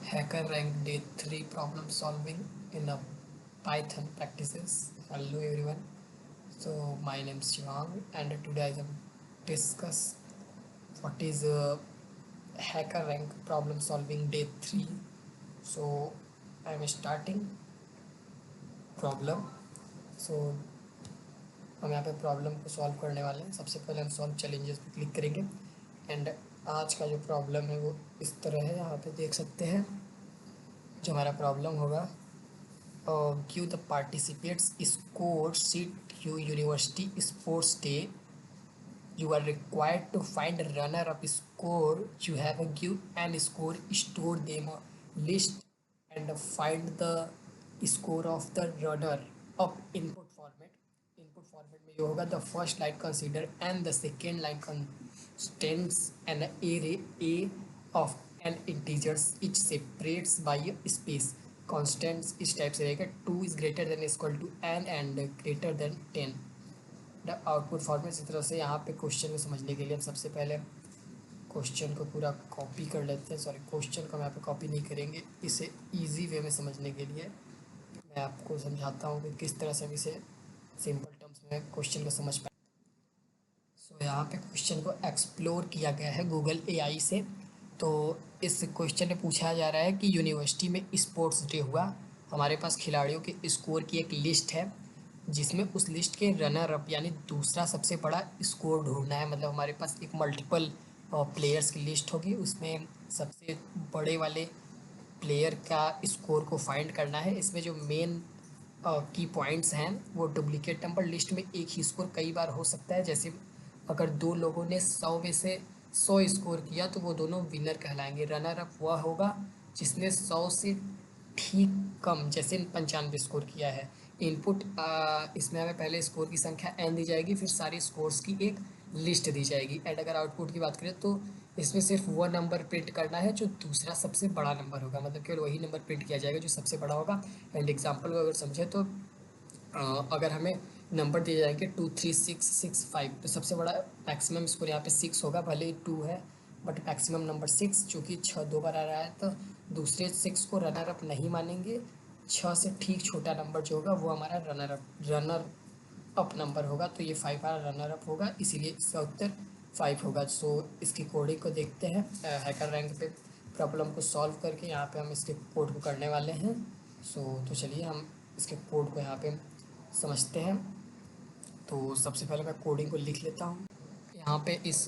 Hacker Rank Day 3 Problem Solving in a Python Practices. Hello everyone. So my name is Shivang and today I will discuss what is Hacker Rank Problem Solving Day 3. So I am starting problem. So हम यहाँ पे problem को solve करने वाले हैं. सबसे पहले हम सॉल्व चैलेंजेस पे क्लिक करेंगे एंड आज का जो प्रॉब्लम है वो इस तरह है. यहाँ पे देख सकते हैं जो हमारा प्रॉब्लम होगा. Give the participants score sheet you university sports day. You are required to find runner up score. You have a give and score, store them a list and find the score of the runner up. Input format. Input format में ये होगा the first line consider and the second line contains an array a of an integers each separates by a space. Constants इस type से रहेगा. 2 is greater than equal to n and greater than 10. The output format इस तरह से. यहाँ पे question को समझने के लिए हम सबसे पहले क्वेश्चन को पूरा कॉपी कर लेते हैं. सॉरी, क्वेश्चन को हम यहाँ पे कॉपी नहीं करेंगे. इसे इजी वे में समझने के लिए मैं आपको समझाता हूँ कि किस तरह से हम इसे सिंपल टर्म्स में क्वेश्चन को समझ पाए. सो यहाँ पे क्वेश्चन को एक्सप्लोर किया गया है गूगल एआई से. तो इस क्वेश्चन में पूछा जा रहा है कि यूनिवर्सिटी में स्पोर्ट्स डे हुआ. हमारे पास खिलाड़ियों के स्कोर की एक लिस्ट है जिसमें उस लिस्ट के रनर अप यानी दूसरा सबसे बड़ा स्कोर ढूंढना है. मतलब हमारे पास एक मल्टीपल प्लेयर्स की लिस्ट होगी, उसमें सबसे बड़े वाले प्लेयर का स्कोर को फाइंड करना है. इसमें जो मेन की पॉइंट्स हैं वो डुप्लीकेट नंबर. लिस्ट में एक ही स्कोर कई बार हो सकता है. जैसे अगर दो लोगों ने 100 में से 100 स्कोर किया तो वो दोनों विनर कहलाएंगे. रनर अप वह होगा जिसने 100 से ठीक कम जैसे 95 स्कोर किया है. इनपुट इसमें हमें पहले स्कोर की संख्या n दी जाएगी, फिर सारे स्कोर्स की एक लिस्ट दी जाएगी. एंड अगर आउटपुट की बात करें तो इसमें सिर्फ वह नंबर प्रिंट करना है जो दूसरा सबसे बड़ा नंबर होगा. मतलब केवल वही नंबर प्रिंट किया जाएगा जो सबसे बड़ा होगा. एंड एग्जाम्पल को अगर समझे तो अगर हमें नंबर दिए जाएंगे 2 3 6 6 5 तो सबसे बड़ा मैक्सिमम स्कोर यहाँ पे 6 होगा. भले ही 2 है बट मैक्सिमम नंबर 6, चूँकि 6 दो बार आ रहा है तो दूसरे 6 को रनर अप नहीं मानेंगे. 6 से ठीक छोटा नंबर जो होगा वो हमारा रनर अप नंबर होगा. तो ये 5 हमारा रनर अप होगा, इसीलिए इसका उत्तर 5 होगा. सो इसकी कोडिंग को देखते हैं हैकर रैंक पे प्रॉब्लम को सॉल्व करके. यहाँ पे हम इसके कोड को करने वाले हैं. तो चलिए हम इसके कोड को यहाँ पे समझते हैं. तो सबसे पहले मैं कोडिंग को लिख लेता हूँ. यहाँ पे इस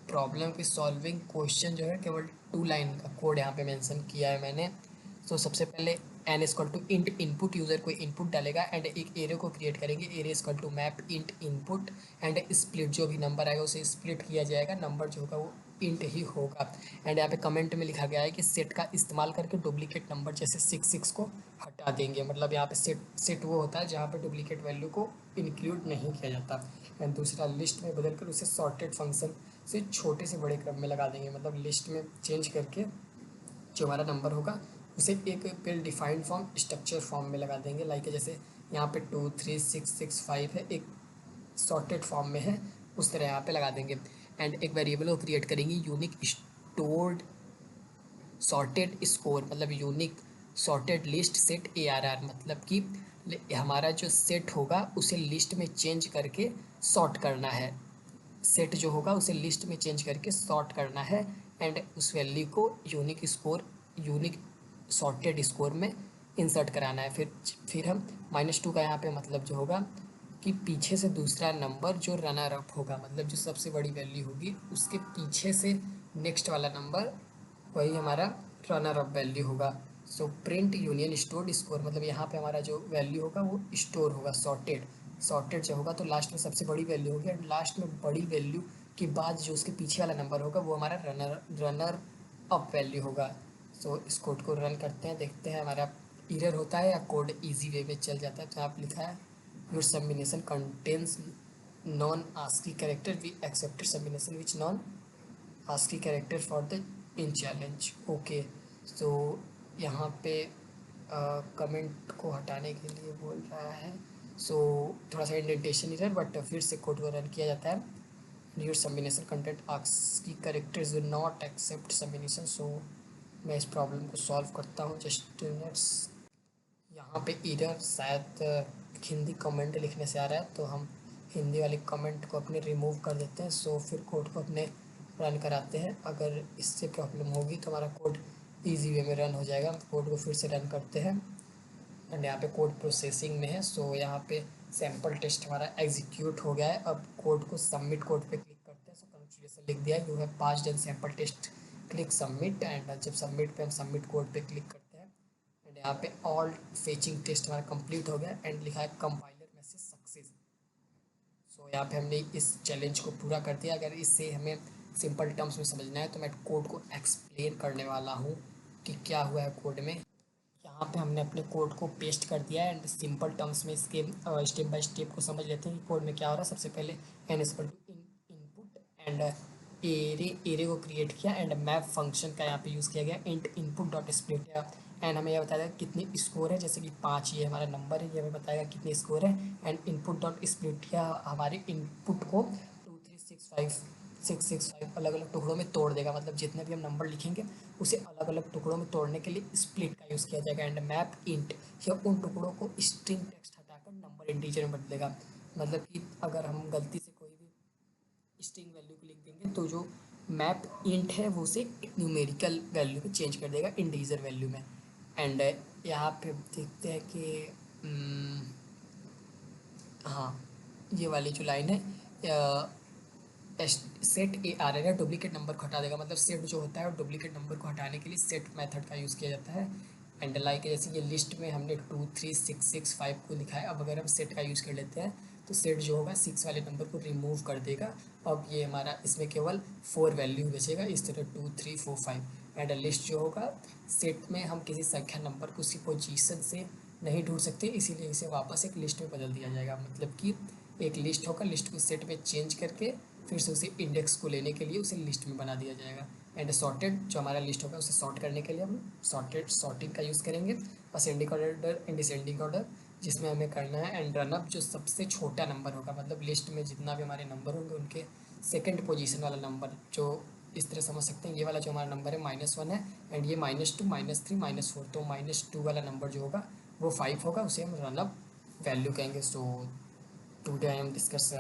प्रॉब्लम की सॉल्विंग क्वेश्चन जो है केवल 2 लाइन का कोड यहाँ पे मेंशन किया है मैंने. तो सबसे पहले n equal to int input, user कोई इनपुट डालेगा एंड एक एरे को क्रिएट करेंगे. Array equal to map int input and split, जो भी नंबर आएगा उसे स्प्लिट किया जाएगा. नंबर जो होगा वो इंट ही होगा. एंड यहाँ पे कमेंट में लिखा गया है कि सेट का इस्तेमाल करके डुप्लीकेट नंबर जैसे 6 को हटा देंगे. मतलब यहाँ पे सेट वो होता है जहाँ पे डुप्लीकेट वैल्यू को इंक्लूड नहीं किया जाता. एंड दूसरा, लिस्ट में बदल कर उसे सॉर्टेड फंक्शन से छोटे से बड़े क्रम में लगा देंगे. मतलब लिस्ट में चेंज करके जो हमारा नंबर होगा उसे एक well defined form structure form में लगा देंगे. लाइक जैसे यहाँ पे 2 3 6 6 5 है, एक सॉर्टेड फॉर्म में है, उस तरह यहाँ पे लगा देंगे. एंड एक वेरिएबल को क्रिएट करेंगे यूनिक स्टोर्ड सॉर्टेड स्कोर. मतलब unique sorted list set ARR. मतलब कि हमारा जो सेट होगा उसे लिस्ट में चेंज करके सॉर्ट करना है. सेट जो होगा उसे लिस्ट में चेंज करके सॉर्ट करना है एंड उस वैल्यू को यूनिक सॉर्टेड स्कोर में इंसर्ट कराना है. फिर हम -2 का यहाँ पे मतलब जो होगा कि पीछे से दूसरा नंबर जो रनर अप होगा, मतलब जो सबसे बड़ी वैल्यू होगी उसके पीछे से नेक्स्ट वाला नंबर वही हमारा रनर अप वैल्यू होगा. So print union stored score, मतलब यहाँ पे हमारा जो वैल्यू होगा वो स्टोर होगा. सॉर्टेड जो होगा तो लास्ट में सबसे बड़ी वैल्यू होगी एंड लास्ट में बड़ी वैल्यू के बाद जो उसके पीछे वाला नंबर होगा वो हमारा रनर अप वैल्यू होगा. सो इस कोड को रन करते हैं, देखते हैं हमारा एरर होता है या कोड इजी वे में चल जाता है. तो आप लिखा है your submission contains non ASCII character, we accepted submission which non ASCII character for the in challenge. Okay, so यहाँ पे कमेंट को हटाने के लिए बोल रहा है. सो थोड़ा सा इंडेंटेशन इधर, बट फिर से कोड को रन किया जाता है. Your submission content ASCII characters will not accept submission. So मैं इस प्रॉब्लम को सॉल्व करता हूँ, जस्ट मिनट्स। यहाँ पे एरर शायद हिंदी कमेंट लिखने से आ रहा है, तो हम हिंदी वाले कमेंट को अपने रिमूव कर देते हैं। सो फिर कोड को अपने रन कराते हैं। अगर इससे प्रॉब्लम होगी तो हमारा कोड इजी वे में रन हो जाएगा। कोड को फिर से रन करते हैं एंड यहाँ पे कोड प्रोसेसिंग में है। सो यहाँ पे सैम्पल टेस्ट हमारा एग्जीक्यूट हो गया है। अब कोड को सबमिट कोड पे क्लिक करते हैं। सो कंग्रेचुलेसन लिख दिया, you have passed in sample test, click submit. And जब सबमिट पे हम सबमिट कोड पे क्लिक करते हैं एंड यहाँ पे ऑल फेचिंग टेस्ट हमारा कंप्लीट हो गया एंड लिखा है कंपाइलर मैसेज सक्सेस। सो यहाँ पे हमने इस चैलेंज को पूरा कर दिया। अगर इससे हमें सिंपल टर्म्स में समझना है तो मैं कोड को एक्सप्लेन करने वाला हूँ कि क्या हुआ है कोड में। यहाँ पे हमने अपने कोड को पेस्ट कर दिया है एंड सिंपल टर्म्स में इसके स्टेप बाय स्टेप को समझ लेते हैं कि कोड में क्या हो रहा है। सबसे पहले N equal to input and array को क्रिएट किया एंड मैप फंक्शन का यहाँ पे यूज़ किया गया int input dot split. And हमें यह बताया कितनी स्कोर है, जैसे कि 5 ये हमारा नंबर है, ये हमें बताएगा कितनी स्कोर है। एंड इनपुट डॉट स्प्लिट यह हमारे इनपुट को 2 3 6 5 6 6 5 अलग अलग टुकड़ों में तोड़ देगा। मतलब जितने भी हम नंबर लिखेंगे उसे अलग अलग टुकड़ों में तोड़ने के लिए स्प्लिट का यूज़ किया जाएगा। एंड मैप इंट यह उन टुकड़ों को स्ट्रिंग टेक्स्ट हटाकर नंबर इंटीजर में बदलेगा। मतलब कि अगर हम गलती से कोई भी स्ट्रिंग वैल्यू को लिख देंगे तो जो मैप इंट है वो उसे एक न्यूमेरिकल वैल्यू में चेंज कर देगा, इंटीजर वैल्यू में। एंड यहाँ पे देखते हैं कि हाँ, ये वाली जो लाइन है, set A R N duplicate number को हटा देगा। मतलब सेट जो होता है डुप्लीकेट नंबर को हटाने के लिए सेट मेथड का यूज़ किया जाता है। एंड लाइक जैसे ये लिस्ट में हमने 2 3 6 6 5 को लिखा है, अब अगर हम सेट का यूज़ कर लेते हैं तो सेट जो होगा 6 वाले नंबर को रिमूव कर देगा। अब ये हमारा इसमें केवल 4 वैल्यू बचेगा, इस तरह 2 3 4 5। एंड लिस्ट जो होगा, सेट में हम किसी संख्या नंबर को उसकी पोजीशन से नहीं ढूंढ सकते, इसीलिए इसे वापस एक लिस्ट में बदल दिया जाएगा। मतलब कि एक लिस्ट होगा, लिस्ट को सेट में चेंज करके फिर से उसे इंडेक्स को लेने के लिए उसे लिस्ट में बना दिया जाएगा। एंड सॉर्टेड जो हमारा लिस्ट होगा उसे सॉर्ट करने के लिए हम सॉर्टिंग का यूज़ करेंगे। Ascending order and descending order जिसमें हमें करना है। एंड रनअप जो सबसे छोटा नंबर होगा, मतलब लिस्ट में जितना भी हमारे नंबर होंगे उनके सेकेंड पोजीशन वाला नंबर, जो इस तरह समझ सकते हैं, ये वाला जो हमारा नंबर है -1 है एंड ये -2 -3 -4, तो -2 वाला नंबर जो होगा वो 5 होगा, उसे हम रनअप वैल्यू कहेंगे। So today I am discuss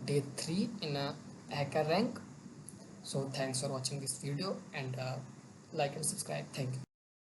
day 3 in a hacker rank. So thanks for watching this video and like and subscribe. Thank you.